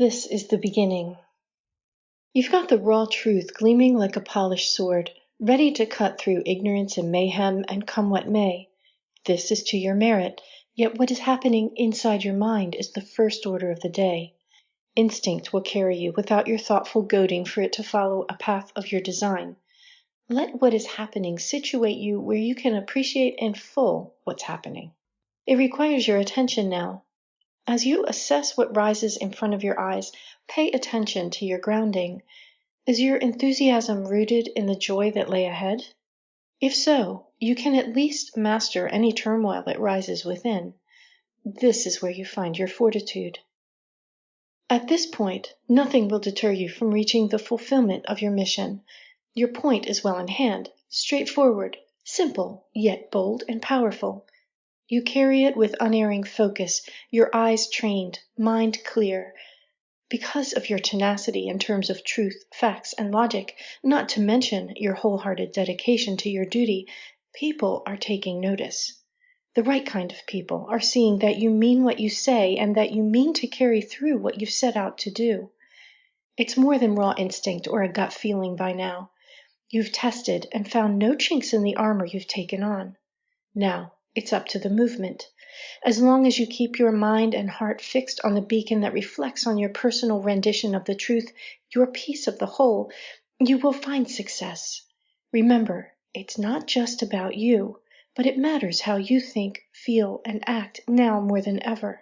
This is the beginning. You've got the raw truth gleaming like a polished sword, ready to cut through ignorance and mayhem and come what may. This is to your merit, yet what is happening inside your mind is the first order of the day. Instinct will carry you without your thoughtful goading for it to follow a path of your design. Let what is happening situate you where you can appreciate in full what's happening. It requires your attention now. As you assess what rises in front of your eyes, pay attention to your grounding. Is your enthusiasm rooted in the joy that lay ahead? If so, you can at least master any turmoil that rises within. This is where you find your fortitude. At this point, nothing will deter you from reaching the fulfillment of your mission. Your point is well in hand, straightforward, simple, yet bold and powerful. You carry it with unerring focus, your eyes trained, mind clear. Because of your tenacity in terms of truth, facts, and logic, not to mention your wholehearted dedication to your duty, people are taking notice. The right kind of people are seeing that you mean what you say and that you mean to carry through what you've set out to do. It's more than raw instinct or a gut feeling by now. You've tested and found no chinks in the armor you've taken on. Now, it's up to the movement. As long as you keep your mind and heart fixed on the beacon that reflects on your personal rendition of the truth, your piece of the whole, you will find success. Remember, it's not just about you, but it matters how you think, feel, and act now more than ever.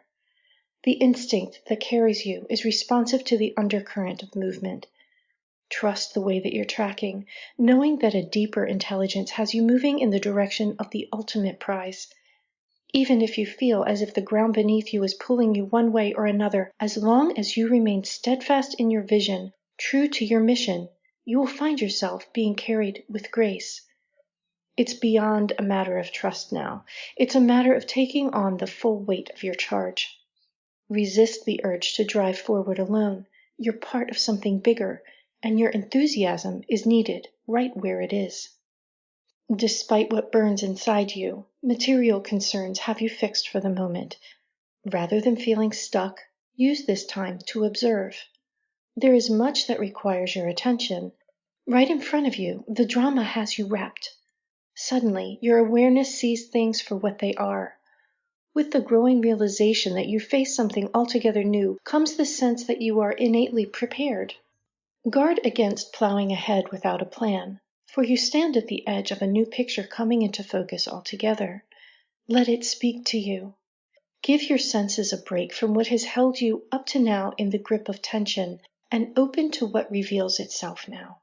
The instinct that carries you is responsive to the undercurrent of movement. Trust the way that you're tracking, knowing that a deeper intelligence has you moving in the direction of the ultimate prize. Even if you feel as if the ground beneath you is pulling you one way or another, as long as you remain steadfast in your vision, true to your mission, you will find yourself being carried with grace. It's beyond a matter of trust now. It's a matter of taking on the full weight of your charge. Resist the urge to drive forward alone. You're part of something bigger, and your enthusiasm is needed right where it is. Despite what burns inside you, material concerns have you fixed for the moment. Rather than feeling stuck, use this time to observe. There is much that requires your attention. Right in front of you, the drama has you wrapped. Suddenly, your awareness sees things for what they are. With the growing realization that you face something altogether new comes the sense that you are innately prepared. Guard against plowing ahead without a plan, for you stand at the edge of a new picture coming into focus altogether. Let it speak to you. Give your senses a break from what has held you up to now in the grip of tension and open to what reveals itself now.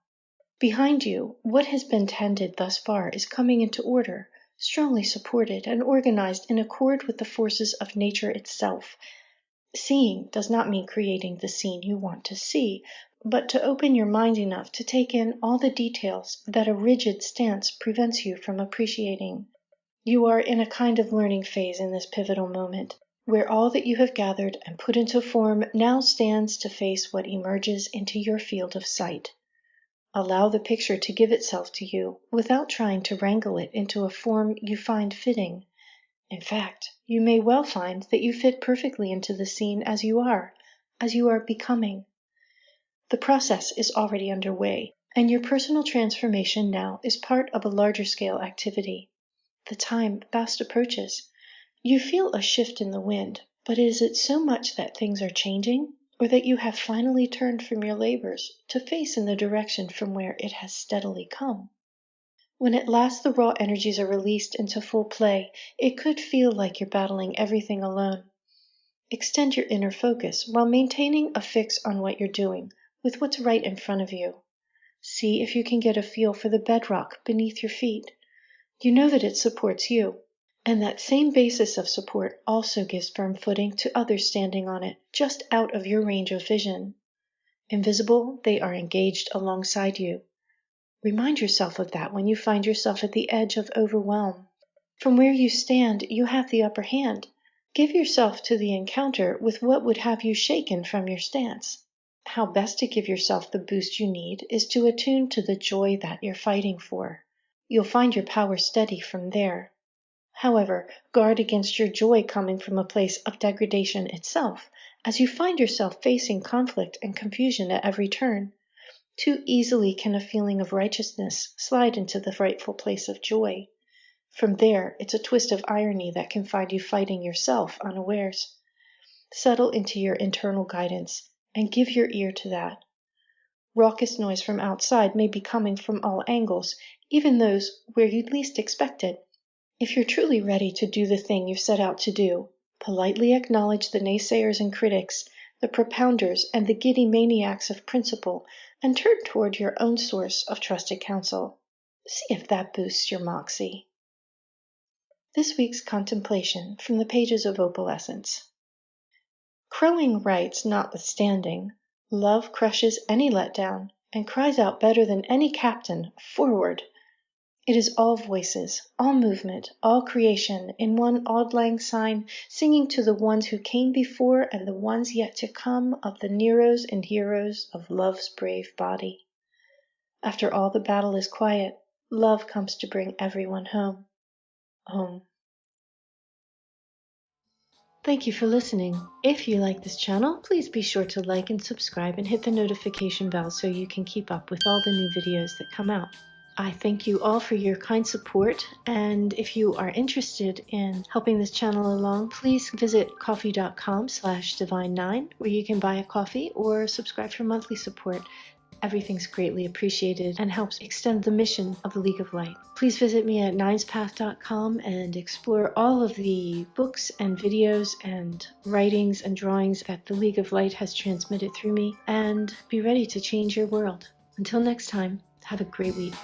Behind you, what has been tended thus far is coming into order, strongly supported and organized in accord with the forces of nature itself. Seeing does not mean creating the scene you want to see, but to open your mind enough to take in all the details that a rigid stance prevents you from appreciating. You are in a kind of learning phase in this pivotal moment, where all that you have gathered and put into form now stands to face what emerges into your field of sight. Allow the picture to give itself to you without trying to wrangle it into a form you find fitting. In fact, you may well find that you fit perfectly into the scene as you are becoming. The process is already underway, and your personal transformation now is part of a larger scale activity. The time fast approaches. You feel a shift in the wind, but is it so much that things are changing, or that you have finally turned from your labors to face in the direction from where it has steadily come? When at last the raw energies are released into full play, it could feel like you're battling everything alone. Extend your inner focus while maintaining a fix on what you're doing, with what's right in front of you. See if you can get a feel for the bedrock beneath your feet. You know that it supports you, and that same basis of support also gives firm footing to others standing on it, just out of your range of vision. Invisible, they are engaged alongside you. Remind yourself of that when you find yourself at the edge of overwhelm. From where you stand, you have the upper hand. Give yourself to the encounter with what would have you shaken from your stance. How best to give yourself the boost you need is to attune to the joy that you're fighting for. You'll find your power steady from there. However, guard against your joy coming from a place of degradation itself, as you find yourself facing conflict and confusion at every turn. Too easily can a feeling of righteousness slide into the rightful place of joy. From there, it's a twist of irony that can find you fighting yourself unawares. Settle into your internal guidance and give your ear to that. Raucous noise from outside may be coming from all angles, even those where you'd least expect it. If you're truly ready to do the thing you've set out to do, politely acknowledge the naysayers and critics, the propounders and the giddy maniacs of principle, and turn toward your own source of trusted counsel. See if that boosts your moxie. This week's contemplation from the pages of Opalescence. Crowing rights notwithstanding, love crushes any letdown and cries out better than any captain, "Forward!" It is all voices, all movement, all creation, in one auld lang syne, singing to the ones who came before and the ones yet to come of the Neros and heroes of love's brave body. After all the battle is quiet, love comes to bring everyone home. Home. Thank you for listening. If you like this channel, please be sure to like and subscribe and hit the notification bell so you can keep up with all the new videos that come out. I thank you all for your kind support, and if you are interested in helping this channel along, please visit ko-fi.com/divine9, where you can buy a coffee or subscribe for monthly support. Everything's greatly appreciated and helps extend the mission of the League of Light. Please visit me at ninespath.com and explore all of the books and videos and writings and drawings that the League of Light has transmitted through me, and be ready to change your world. Until next time, have a great week.